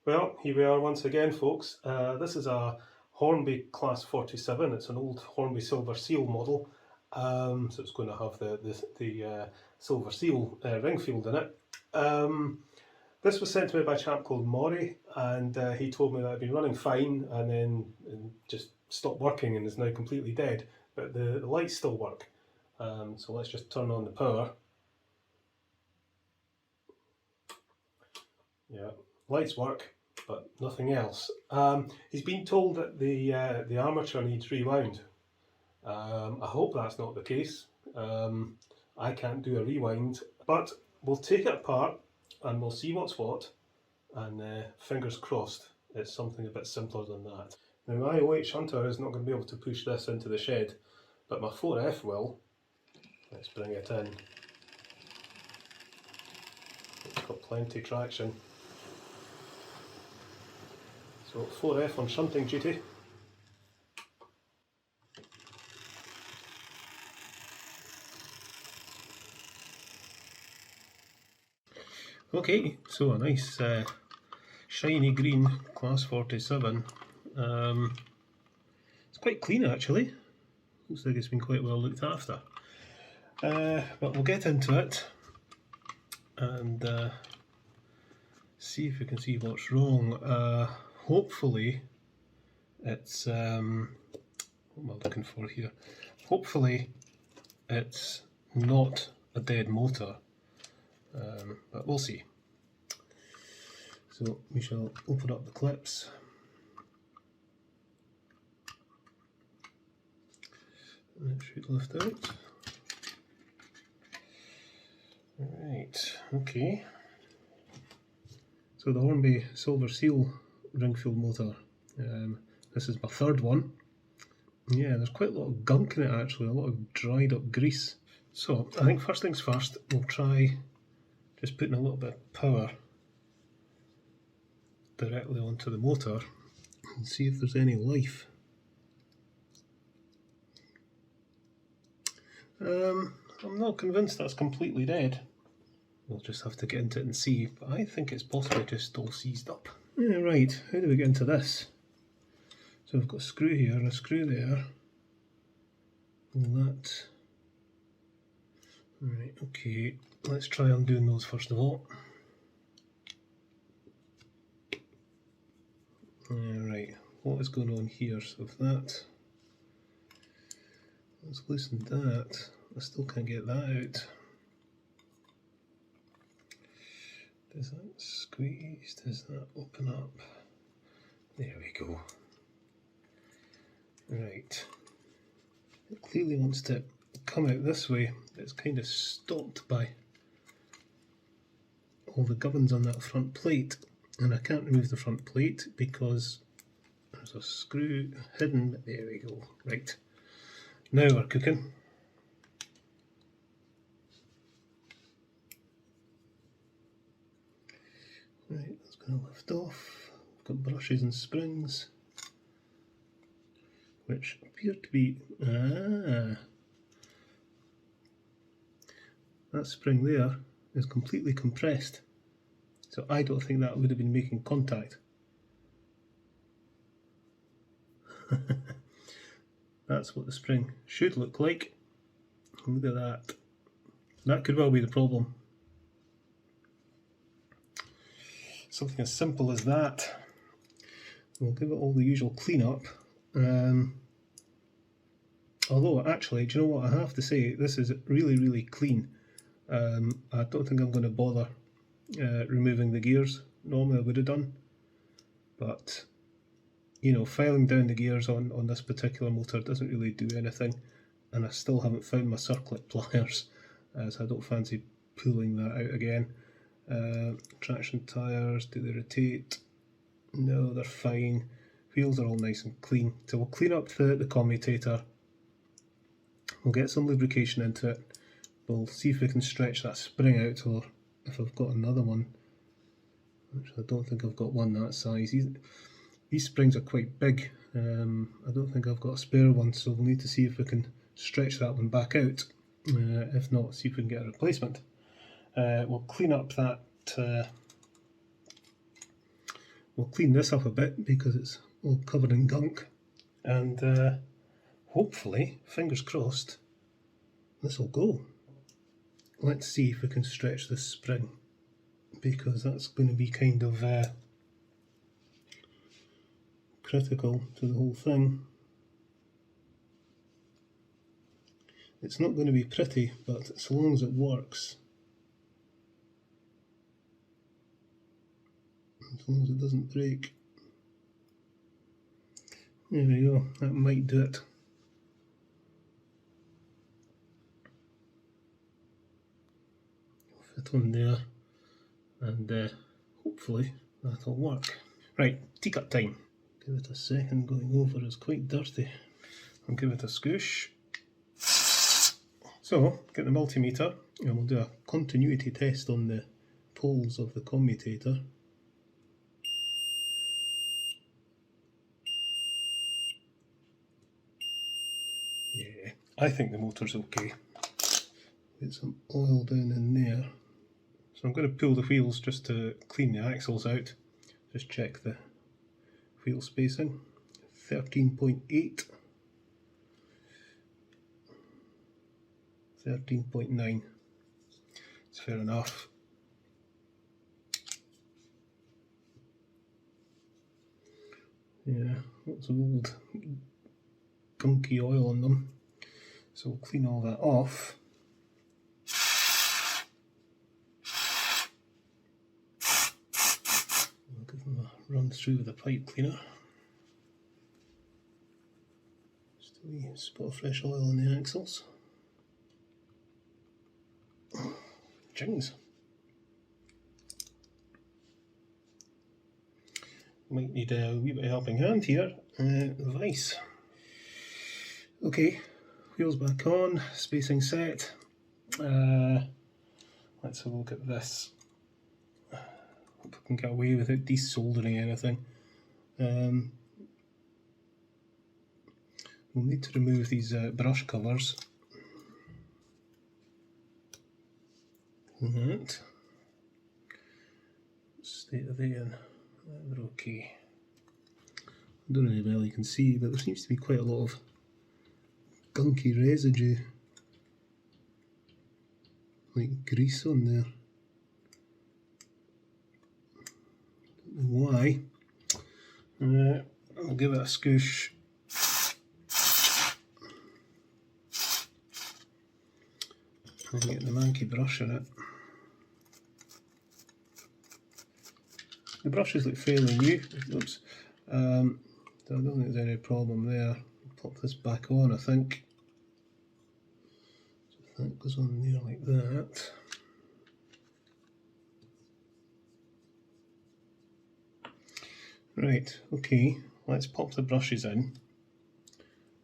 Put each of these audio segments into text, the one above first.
Well, here we are once again, folks. This is a Hornby Class 47. It's an old Hornby Silver Seal model, so it's going to have the Silver Seal Ringfield in it. This was sent to me by a chap called Moray, and he told me that it'd been running fine and then just stopped working and is now completely dead, but the lights still work. So let's just turn on the power. Yeah, lights work, but nothing else. He's been told that the armature needs rewound. I hope that's not the case. I can't do a rewind, but we'll take it apart and we'll see what's what, and fingers crossed it's something a bit simpler than that. Now my OH Hunter is not going to be able to push this into the shed, but my 4F will. Let's bring it in. It's got plenty of traction. So 4F on shunting duty. Okay, so a nice shiny green Class 47. It's quite clean actually. Looks like it's been quite well looked after. But we'll get into it and see if we can see what's wrong. Hopefully it's what am I looking for here? Hopefully it's not a dead motor, but we'll see. So we shall open up the clips. That should lift out. Right, okay. So the Hornby Silver Seal Ringfield motor. This is my third one. Yeah, there's quite a lot of gunk in it actually, a lot of dried up grease. So I think first things first, we'll try just putting a little bit of power directly onto the motor and see if there's any life. I'm not convinced that's completely dead. We'll just have to get into it and see, but I think it's possibly just all seized up. Yeah, right, how do we get into this? So I've got a screw here and a screw there. All that. Right, okay, let's try undoing those first of all. Right, what is going on here? So if that, let's loosen that. I still can't get that out. Does that squeeze? Does that open up? There we go. Right. It clearly wants to come out this way. It's kind of stopped by all the gubbins on that front plate, and I can't remove the front plate because there's a screw hidden. There we go. Right. Now we're cooking. Right, that's going to lift off. I've got brushes and springs, which appear to be, that spring there is completely compressed, so I don't think that would have been making contact. That's what the spring should look like. Look at that. That could well be the problem. Something as simple as that. We'll give it all the usual cleanup. Although actually, do you know what, I have to say, this is really, really clean. I don't think I'm going to bother removing the gears. Normally I would have done, but you know, filing down the gears on this particular motor doesn't really do anything, and I still haven't found my circlip pliers, so I don't fancy pulling that out again. Traction tyres, do they rotate? No, they're fine. Wheels are all nice and clean. So we'll clean up the commutator. We'll get some lubrication into it. We'll see if we can stretch that spring out, or if I've got another one. Actually, I don't think I've got one that size. These springs are quite big. I don't think I've got a spare one, so we'll need to see if we can stretch that one back out. If not, see if we can get a replacement. We'll clean up that we'll clean this up a bit because it's all covered in gunk, and hopefully, fingers crossed, this will go. Let's see if we can stretch this spring, because that's going to be kind of critical to the whole thing. It's not going to be pretty, but as long as it works, as long as it doesn't break. There we go, that might do it. Fit on there, and hopefully that'll work. Right, teacup time. Give it a second, going over is quite dirty. I'll give it a scoosh. So, get the multimeter and we'll do a continuity test on the poles of the commutator. Yeah, I think the motor's okay. Get some oil down in there. So I'm going to pull the wheels just to clean the axles out. Just check the wheel spacing. 13.8. 13.9. It's fair enough. Yeah, lots of old gunky oil on them. So we'll clean all that off. I'll give them a run through with a pipe cleaner. Just a wee spot of fresh oil on the axles. Jings. Might need a wee bit of helping hand here. Vice. Okay, wheels back on, spacing set. Let's have a look at this. Hope I can get away without desoldering anything. We'll need to remove these brush covers. That. State of the in. They're okay. I don't know how well you can see, but there seems to be quite a lot of gunky residue, like grease on there. Don't know why. I'll give it a scoosh. I'll get the manky brush in it. The brushes look fairly new. Oops. So I don't think there's any problem there. Pop this back on, I think. So that goes on there like that. Right, okay, let's pop the brushes in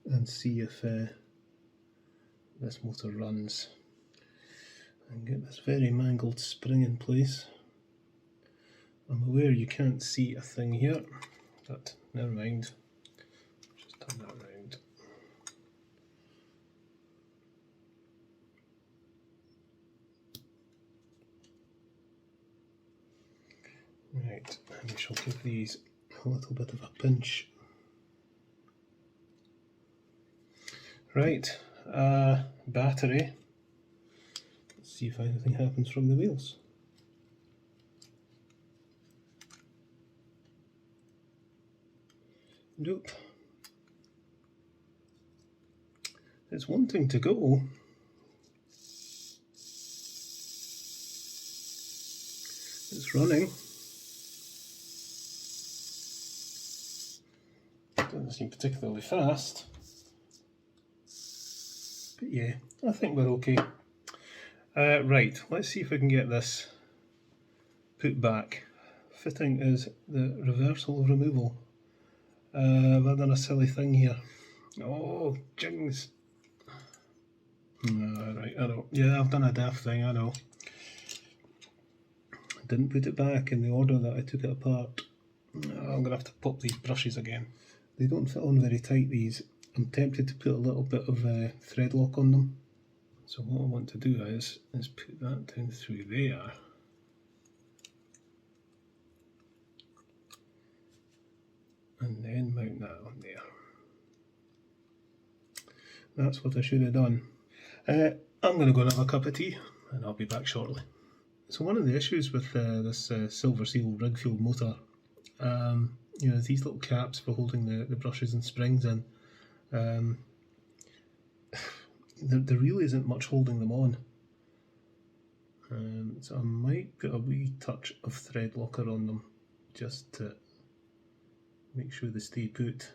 and see if this motor runs. And get this very mangled spring in place. I'm aware you can't see a thing here, but never mind. Just turn that around. Right, and we shall give these a little bit of a pinch. Right, battery. Let's see if anything happens from the wheels. Nope. It's wanting to go. It's running. Doesn't seem particularly fast. But yeah, I think we're okay. Right, let's see if we can get this put back. Fitting is the reversal of removal. Have I done a silly thing here? Oh, jings. Right, I know. Yeah, I've done a daft thing, I know. I didn't put it back in the order that I took it apart. I'm going to have to pop these brushes again. They don't fit on very tight, these. I'm tempted to put a little bit of thread lock on them. So what I want to do is put that down through there. There. That's what I should have done. I'm going to go and have a cup of tea, and I'll be back shortly. So one of the issues with this Silver Seal Ringfield motor, you know, these little caps for holding the brushes and springs in, there really isn't much holding them on. So I might put a wee touch of thread locker on them just to make sure they stay put.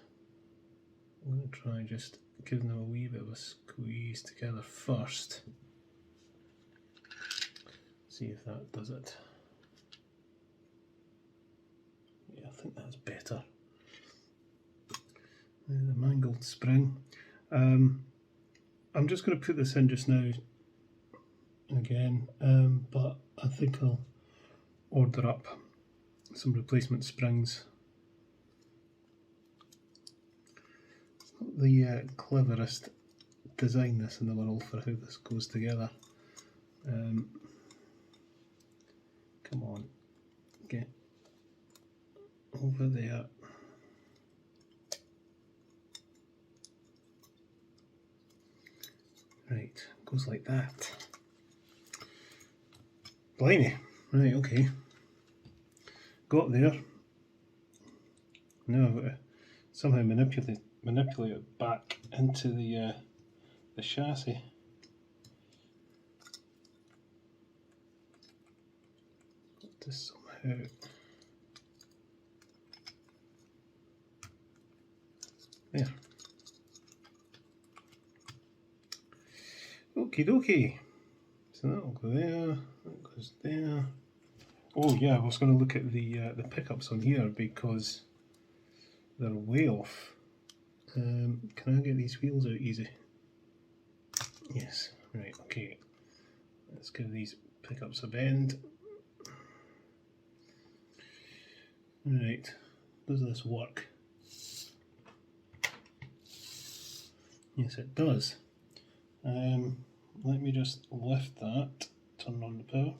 I'm going to try just giving them a wee bit of a squeeze together first. See if that does it. Yeah, I think that's better. There's the mangled spring. I'm just going to put this in just now again, but I think I'll order up some replacement springs. It's not the cleverest design this in the world for how this goes together. Come on, get over there. Right, goes like that. Blimey, right, okay. Got there. Now I've got to somehow manipulate it back into the chassis. Got to somehow. There. Okie dokie. So that'll go there, that goes there. Oh yeah, I was going to look at the pickups on here because they're way off. Can I get these wheels out easy? Yes, right, okay. Let's give these pickups a bend. Right, does this work? Yes, it does. Let me just lift that, turn on the power.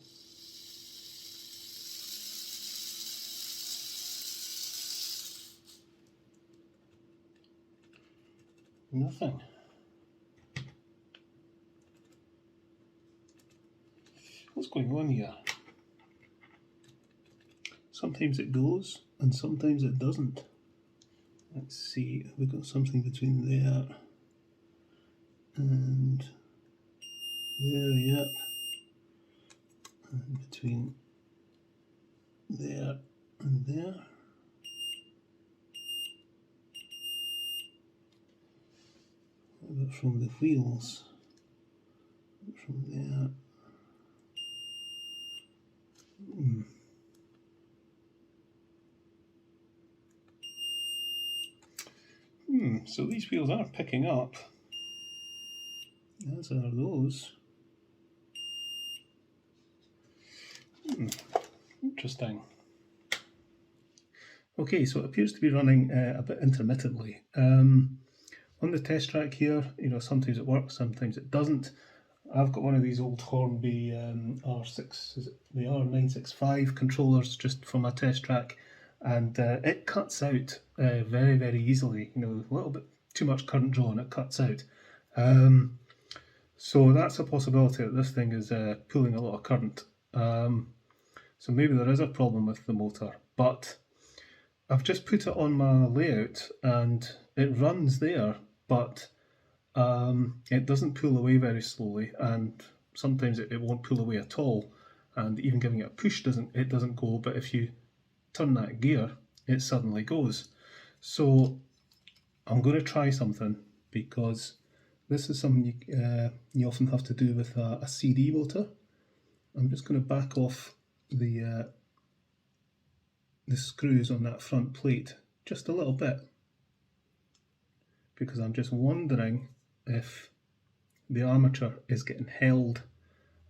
Nothing. What's going on here? Sometimes it goes and sometimes it doesn't. Let's see, have we got something between there and there, yep. And between there and there. But from the wheels, from there. So these wheels are picking up, as are those. Interesting. Okay, so it appears to be running a bit intermittently. On the test track here, you know, sometimes it works, sometimes it doesn't. I've got one of these old Hornby R6, is it the R965 controllers just for my test track, and it cuts out very, very easily. You know, a little bit too much current draw and it cuts out. So that's a possibility that this thing is pulling a lot of current. So maybe there is a problem with the motor, but I've just put it on my layout and it runs there, but it doesn't pull away very slowly, and sometimes it won't pull away at all, and even giving it a push doesn't go, but if you turn that gear it suddenly goes. So I'm going to try something, because this is something you often have to do with a CD motor. I'm just going to back off the screws on that front plate just a little bit, because I'm just wondering if the armature is getting held.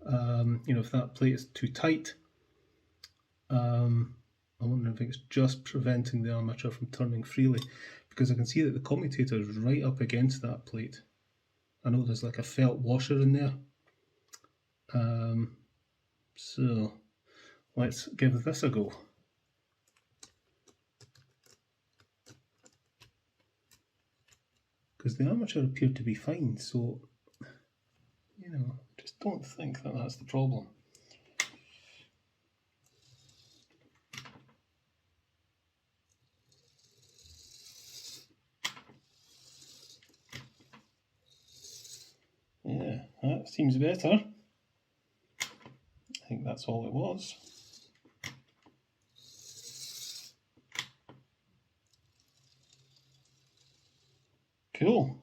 You know, if that plate is too tight, I'm wondering if it's just preventing the armature from turning freely, because I can see that the commutator is right up against that plate. I know there's like a felt washer in there. So let's give this a go. because the armature appeared to be fine, so you know, just don't think that that's the problem. Yeah, that seems better. I think that's all it was. Cool.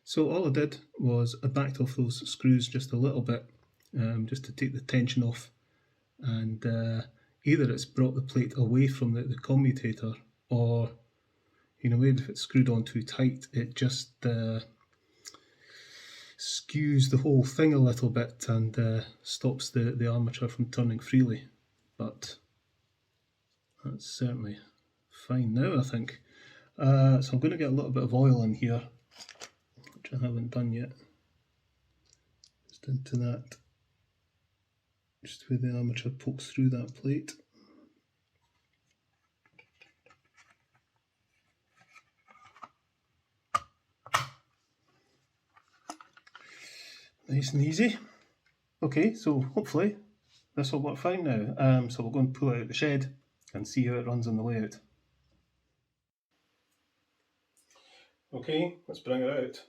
So all I did was I backed off those screws just a little bit, just to take the tension off, and either it's brought the plate away from the commutator, or you know, maybe if it's screwed on too tight, it just skews the whole thing a little bit and stops the armature from turning freely. But that's certainly fine now, I think. So I'm going to get a little bit of oil in here, which I haven't done yet. Just into that, just where the armature pokes through that plate. Nice and easy. Okay, so hopefully this will work fine now. So we'll go and pull it out the shed and see how it runs on the layout. Okay, let's bring it out.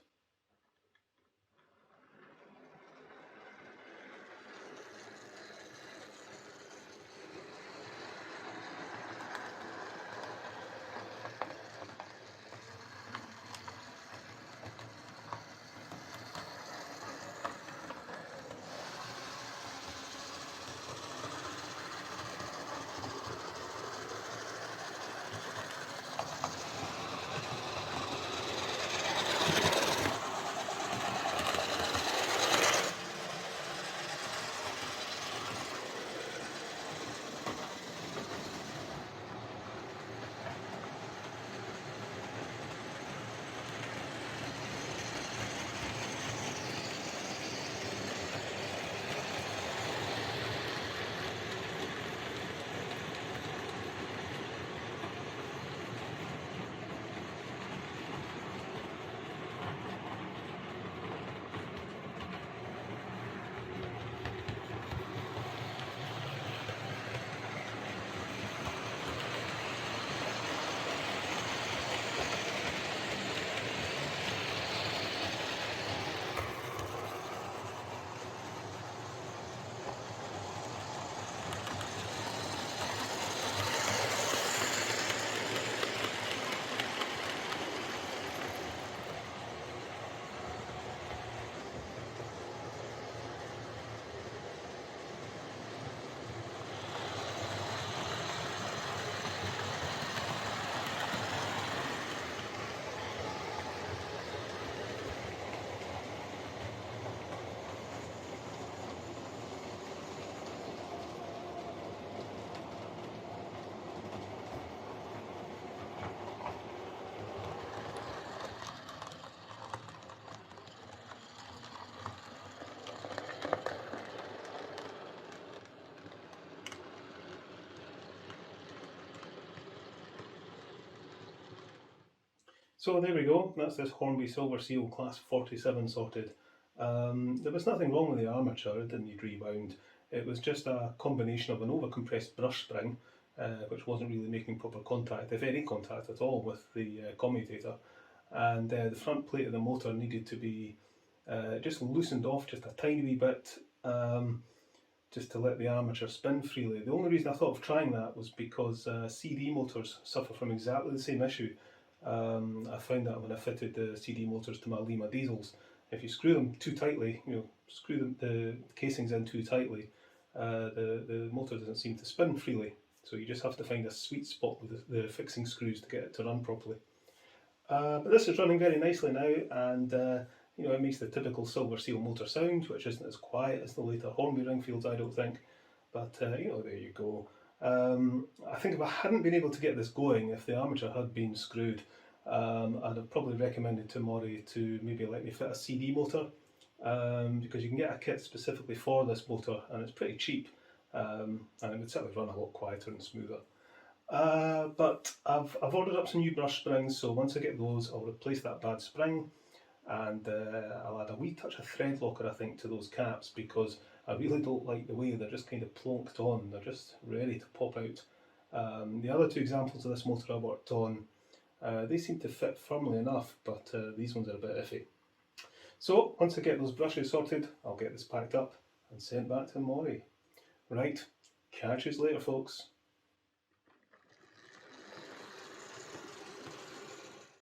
So there we go, that's this Hornby Silver Seal Class 47 sorted. There was nothing wrong with the armature, it didn't need rewound. It was just a combination of an overcompressed brush spring, which wasn't really making proper contact, if any contact at all, with the commutator. And the front plate of the motor needed to be just loosened off just a tiny wee bit, just to let the armature spin freely. The only reason I thought of trying that was because CD motors suffer from exactly the same issue. I found that when I fitted the CD motors to my Lima diesels, if you screw them too tightly, you know, screw the casings in too tightly, the motor doesn't seem to spin freely. So you just have to find a sweet spot with the fixing screws to get it to run properly. But this is running very nicely now, and you know, it makes the typical Silver Seal motor sound, which isn't as quiet as the later Hornby Ringfields, I don't think. But you know, there you go. I think if I hadn't been able to get this going, if the armature had been screwed, I'd have probably recommended to Moray to maybe let me fit a CD motor, because you can get a kit specifically for this motor and it's pretty cheap, and it would certainly run a lot quieter and smoother. But I've ordered up some new brush springs, so once I get those, I'll replace that bad spring, and I'll add a wee touch of thread locker, I think, to those caps, because I really don't like the way they're just kind of plonked on. They're just ready to pop out. The other two examples of this motor I worked on, they seem to fit firmly enough, but these ones are a bit iffy. So once I get those brushes sorted, I'll get this packed up and sent back to Moray. Right, catch you later, folks.